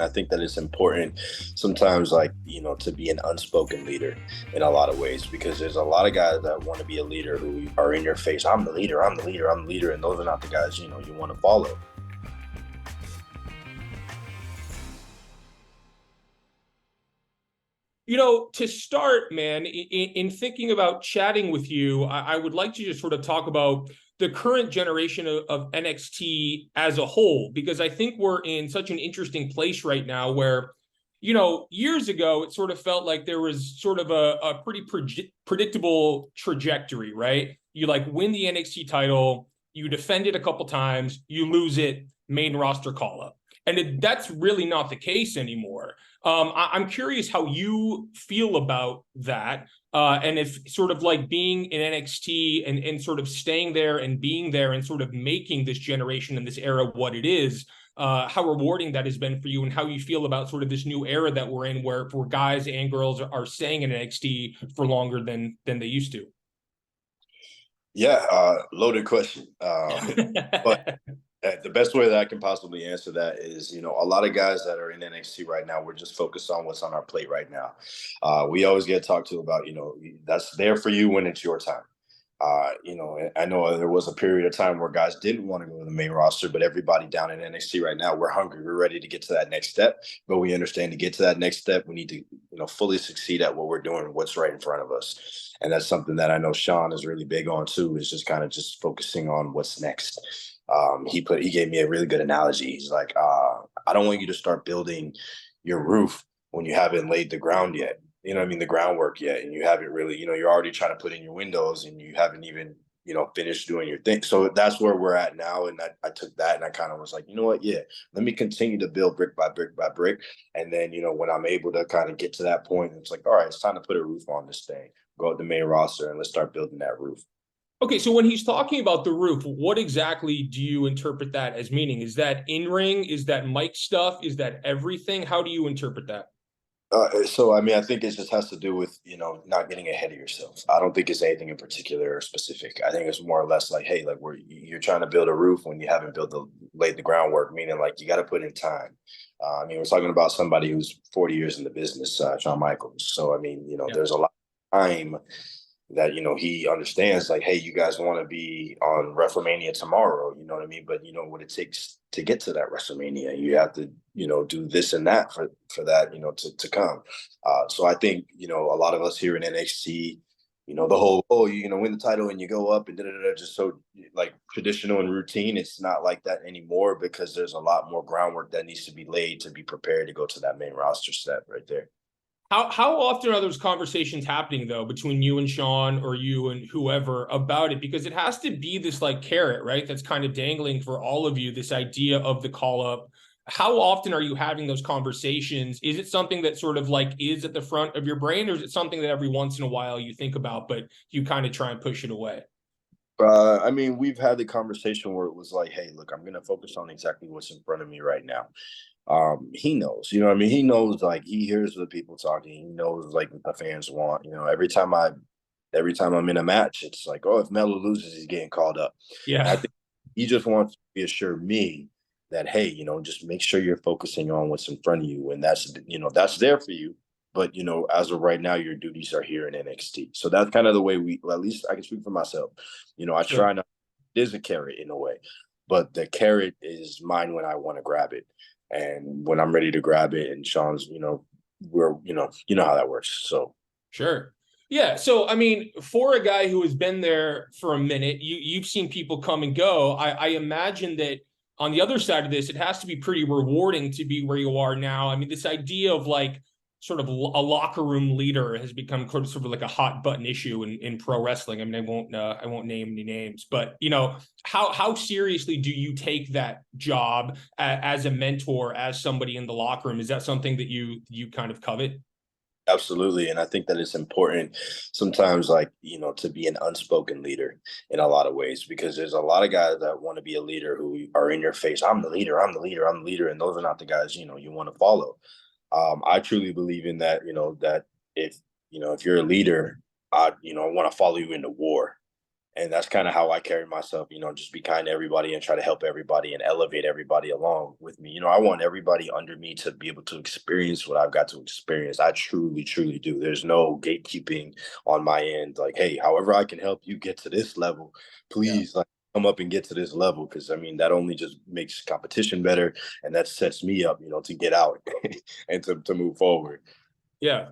I think that it's important sometimes, like, to be an unspoken leader in a lot of ways, because there's a lot of guys that want to be a leader who are in your face. I'm the leader, I'm the leader, I'm the leader. And those are not the guys, you want to follow. To start, man, in thinking about chatting with you, I would like to just sort of talk about the current generation of NXT as a whole, because I think we're in such an interesting place right now where, years ago, it sort of felt like there was sort of a pretty predictable trajectory, right? You like win the NXT title, you defend it a couple times, you lose it, main roster call up. And that's really not the case anymore. I'm curious how you feel about that. And if sort of like being in NXT and sort of staying there and being there and sort of making this generation and this era what it is, how rewarding that has been for you and how you feel about sort of this new era that we're in where guys and girls are staying in NXT for longer than they used to. Yeah, loaded question. But the best way that I can possibly answer that is, a lot of guys that are in NXT right now, we're just focused on what's on our plate right now. We always get talked to about, that's there for you when it's your time. I know there was a period of time where guys didn't want to go to the main roster, but everybody down in NXT right now, we're hungry. We're ready to get to that next step. But we understand to get to that next step, we need to, fully succeed at what we're doing, what's right in front of us. And that's something that I know Sean is really big on too, is just kind of just focusing on what's next. He gave me a really good analogy. He's like, I don't want you to start building your roof when you haven't laid the ground yet. You know what I mean? The groundwork yet. And you haven't really, you're already trying to put in your windows and you haven't even, finished doing your thing. So that's where we're at now. And I took that and I kind of was like, you know what? Yeah, let me continue to build brick by brick by brick. And then, when I'm able to kind of get to that point, it's like, all right, it's time to put a roof on this thing. Go to the main roster and let's start building that roof. Okay, so when he's talking about the roof, what exactly do you interpret that as meaning? Is that in ring? Is that mic stuff? Is that everything? How do you interpret that? So I mean, I think it just has to do with not getting ahead of yourself. I don't think it's anything in particular or specific. I think it's more or less like, hey, like you're trying to build a roof when you haven't laid the groundwork. Meaning, like you got to put in time. I mean, we're talking about somebody who's 40 years in the business, Shawn Michaels. So I mean, Yeah. there's a lot of time that he understands, like, hey, you guys want to be on WrestleMania tomorrow, you know what I mean, but you know what it takes to get to that WrestleMania. You have to do this and that for that to come. So I think a lot of us here in NXT, the whole, oh, win the title and you go up and just so like traditional and routine. It's not like that anymore, because there's a lot more groundwork that needs to be laid to be prepared to go to that main roster step right there. How often are those conversations happening though between you and Sean or you and whoever about it? Because it has to be this like carrot, right? That's kind of dangling for all of you, this idea of the call up. How often are you having those conversations? Is it something that sort of like is at the front of your brain, or is it something that every once in a while you think about, but you kind of try and push it away? I mean, we've had the conversation where it was like, hey, look, I'm going to focus on exactly what's in front of me right now. He knows, what I mean? He knows, like, he hears the people talking. He knows, like, what the fans want. Every time I'm in a match, it's like, oh, if Melo loses, he's getting called up. And I Yeah. think he just wants to reassure me that, hey, just make sure you're focusing on what's in front of you. And that's there for you. But, as of right now, your duties are here in NXT. So that's kind of the way at least I can speak for myself. I Sure. try not, there's a carrot in a way, but the carrot is mine when I want to grab it. And when I'm ready to grab it, and Sean's, we're, how that works. So Sure. Yeah. So, I mean, for a guy who has been there for a minute, you've seen people come and go. I imagine that on the other side of this, it has to be pretty rewarding to be where you are now. I mean, this idea of like sort of a locker room leader has become sort of like a hot button issue in pro wrestling. I mean, I won't name any names, but how seriously do you take that job as a mentor, as somebody in the locker room? Is that something that you kind of covet? absolutely. And I think that it's important sometimes, like, to be an unspoken leader in a lot of ways, because there's a lot of guys that want to be a leader who are in your face. I'm the leader, I'm the leader, I'm the leader. And those are not the guys, you want to follow. I truly believe in that, that if you're a leader, I want to follow you into war. And that's kind of how I carry myself, just be kind to everybody and try to help everybody and elevate everybody along with me. I want everybody under me to be able to experience what I've got to experience. I truly, truly do. There's no gatekeeping on my end. Like, hey, however I can help you get to this level, Yeah. please, like, come up and get to this level. Cause I mean, that only just makes competition better. And that sets me up, to get out and to move forward. Yeah.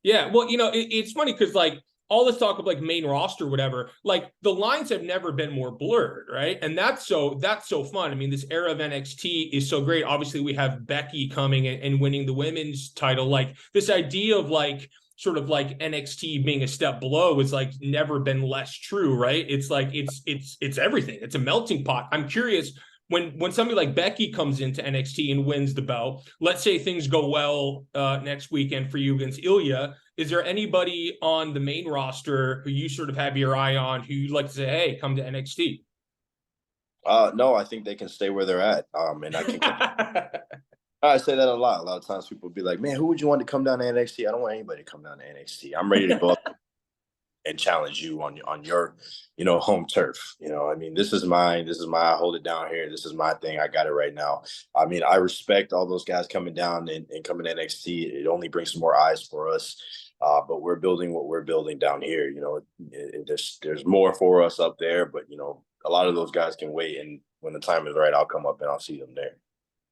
Yeah. Well, it's funny because like all this talk of like main roster, whatever, like the lines have never been more blurred, right? And that's so fun. I mean, this era of NXT is so great. Obviously, we have Becky coming and winning the women's title. Like this idea of like sort of like NXT being a step below is like never been less true, right? It's like it's everything. It's a melting pot. I'm curious when somebody like Becky comes into NXT and wins the belt, let's say things go well next weekend for you against Ilya, is there anybody on the main roster who you sort of have your eye on who you'd like to say, hey, come to NXT? No, I think they can stay where they're at. And I say that a lot. A lot of times people be like, man, who would you want to come down to NXT? I don't want anybody to come down to NXT. I'm ready to go and challenge you on your, home turf. I mean, this is mine. This is my, I hold it down here. This is my thing. I got it right now. I mean, I respect all those guys coming down and coming to NXT. It only brings some more eyes for us. But we're building what we're building down here. There's more for us up there, but a lot of those guys can wait. And when the time is right, I'll come up and I'll see them there.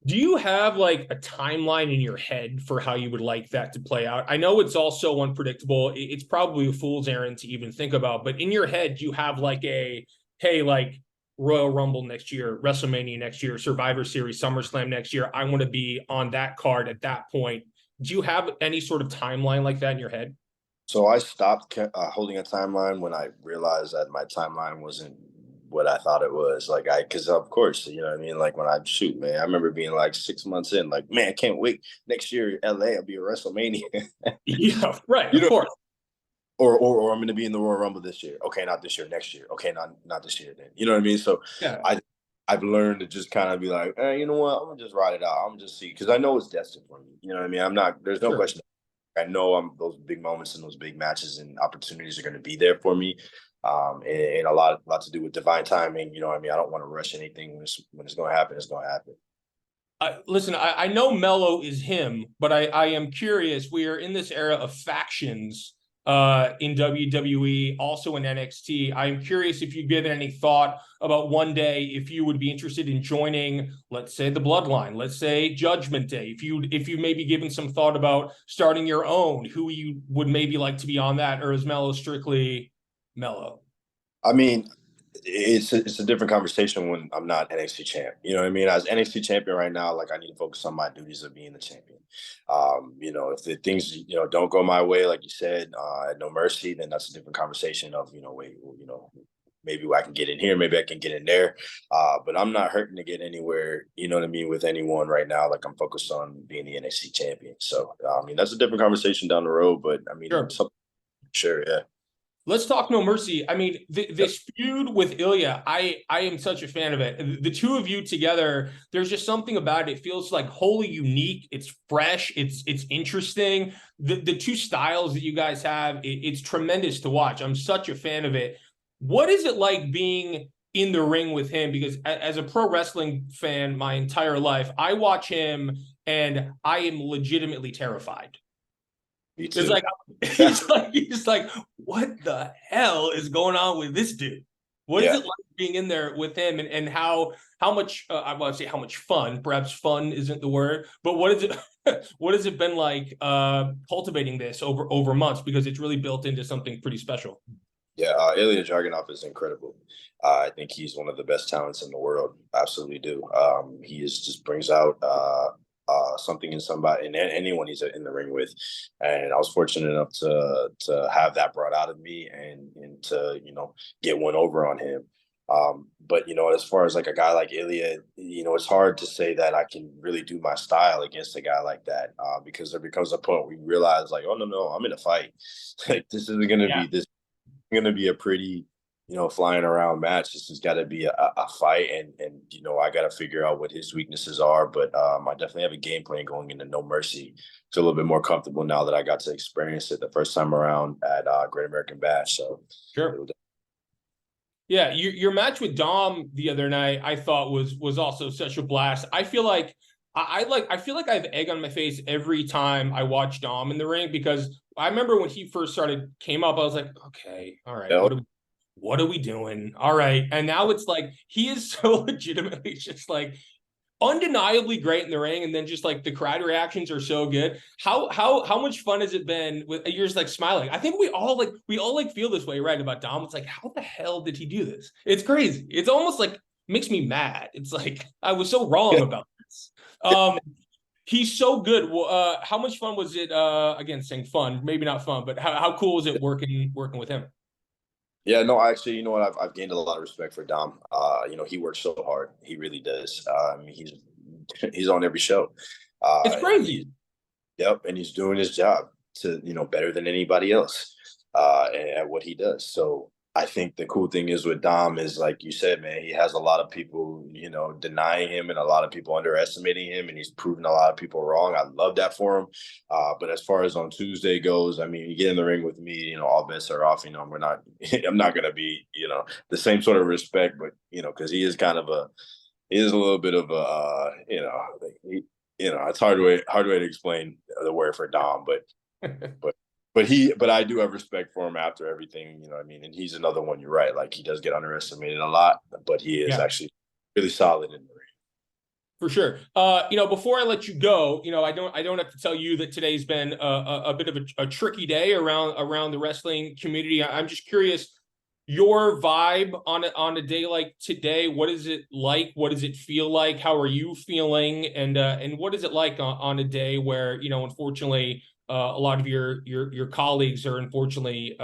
Do you have like a timeline in your head for how you would like that to play out? I know it's all so unpredictable. It's probably a fool's errand to even think about, but in your head, you have like hey, like Royal Rumble next year, WrestleMania next year, Survivor Series, SummerSlam next year. I want to be on that card at that point. Do you have any sort of timeline like that in your head? So I stopped holding a timeline when I realized that my timeline wasn't what I thought it was. Because of course, you know what I mean? Like when I shoot, man, I remember being like 6 months in, like, man, I can't wait. Next year, LA, I'll be at WrestleMania. Yeah, right. you Of know, course. or I'm going to be in the Royal Rumble this year. Okay, not this year, next year. Okay, not this year then. You know what I mean? So Yeah, I I've learned to just kind of be like, you know what? I'm gonna just ride it out. I'm just see because I know it's destined for me. You know what I mean? I'm not. There's no sure. question. I know those big moments and those big matches and opportunities are going to be there for me. And a lot to do with divine timing. You know what I mean? I don't want to rush anything when it's going to happen. It's going to happen. Listen, I know Mello is him, but I am curious. We are in this era of factions in WWE, also in NXT. I'm curious if you've given any thought about one day if you would be interested in joining, let's say, the Bloodline, let's say Judgment Day. If you maybe given some thought about starting your own, who you would maybe like to be on that, or is Mello strictly Mello? I mean, it's a different conversation when I'm not NXT champ. You know what I mean? As NXT champion right now, like I need to focus on my duties of being the champion. If the things don't go my way, like you said, at No Mercy, then that's a different conversation of wait, maybe I can get in here, maybe I can get in there. But I'm not hurting to get anywhere. You know what I mean? With anyone right now, like I'm focused on being the NXT champion. So I mean, that's a different conversation down the road. But I mean, Sure. something sure, yeah. Let's talk No Mercy. I mean, this feud with Ilya, I am such a fan of it. The two of you together, there's just something about it. It feels like wholly unique. It's fresh. It's interesting. The two styles that you guys have, it's tremendous to watch. I'm such a fan of it. What is it like being in the ring with him? Because as a pro wrestling fan, my entire life, I watch him and I am legitimately terrified. Me It's too. like he's like, what the hell is going on with this dude? What is Yeah. it like being in there with him, and how much I want to say how much fun? Perhaps fun isn't the word, but what is it? What has it been like cultivating this over months? Because it's really built into something pretty special. Yeah, Ilija Dragunov is incredible. I think he's one of the best talents in the world. Absolutely do. He just brings out something in somebody and anyone he's in the ring with. And I was fortunate enough to have that brought out of me and to get one over on him. But as far as like a guy like Ilya, it's hard to say that I can really do my style against a guy like that because there becomes a point where you realize like, oh no, I'm in a fight. Like this isn't going to Yeah, be this going to be a pretty flying around match. This has got to be a fight, and I got to figure out what his weaknesses are. But I definitely have a game plan going into No Mercy. Feel a little bit more comfortable now that I got to experience it the first time around at Great American Bash. So sure. Yeah, your match with Dom the other night, I thought was also such a blast. I feel like I feel like I have egg on my face every time I watch Dom in the ring because I remember when he first came up, I was like, okay, all right, Yeah, what are we doing? All right. And now it's like he is so legitimately just like undeniably great in the ring, and then just like the crowd reactions are so good. How much fun has it been with you're just like smiling? I think we all like feel this way, right? About Dom. It's like, how the hell did he do this? It's crazy. It's almost like makes me mad. It's like I was so wrong about this. He's so good. Well, how much fun was it? Again, saying fun, maybe not fun, but how cool was it working with him? yeah. No, actually, you know what? I've gained a lot of respect for Dom. You know, he works so hard. He really does. He's on every show. It's And he's crazy. Yep, and he's doing his job to better than anybody else at what he does. So I think the cool thing is with Dom is like you said, man, he has a lot of people denying him and a lot of people underestimating him, and he's proven a lot of people wrong. I love that for him. But as far as on Tuesday goes, I mean, you get in the ring with me, all bets are off. We're not. I'm not gonna be the same sort of respect, but because he is kind of a he is a little bit of a it's hard way to explain the word for Dom, but but I do have respect for him after everything, what I mean, and he's another one. You're right, like he does get underestimated a lot, but he is Yeah. actually really solid in the ring. For sure. Before I let you go, I don't have to tell you that today's been a bit of a tricky day around the wrestling community. I'm just curious, your vibe on a day like today. What is it like? What does it feel like? How are you feeling? And what is it like on a day where unfortunately, a lot of your colleagues are unfortunately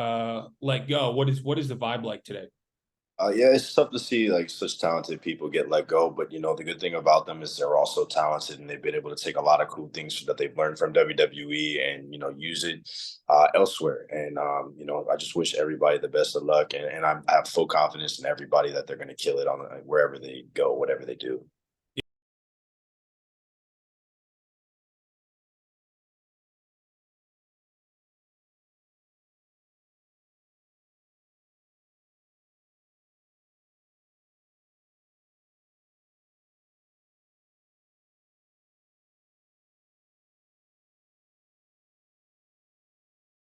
let go? What is the vibe like today? Yeah, it's tough to see like such talented people get let go, but the good thing about them is they're also talented and they've been able to take a lot of cool things that they've learned from WWE and use it elsewhere. And I just wish everybody the best of luck, and I have full confidence in everybody that they're going to kill it on wherever they go, whatever they do.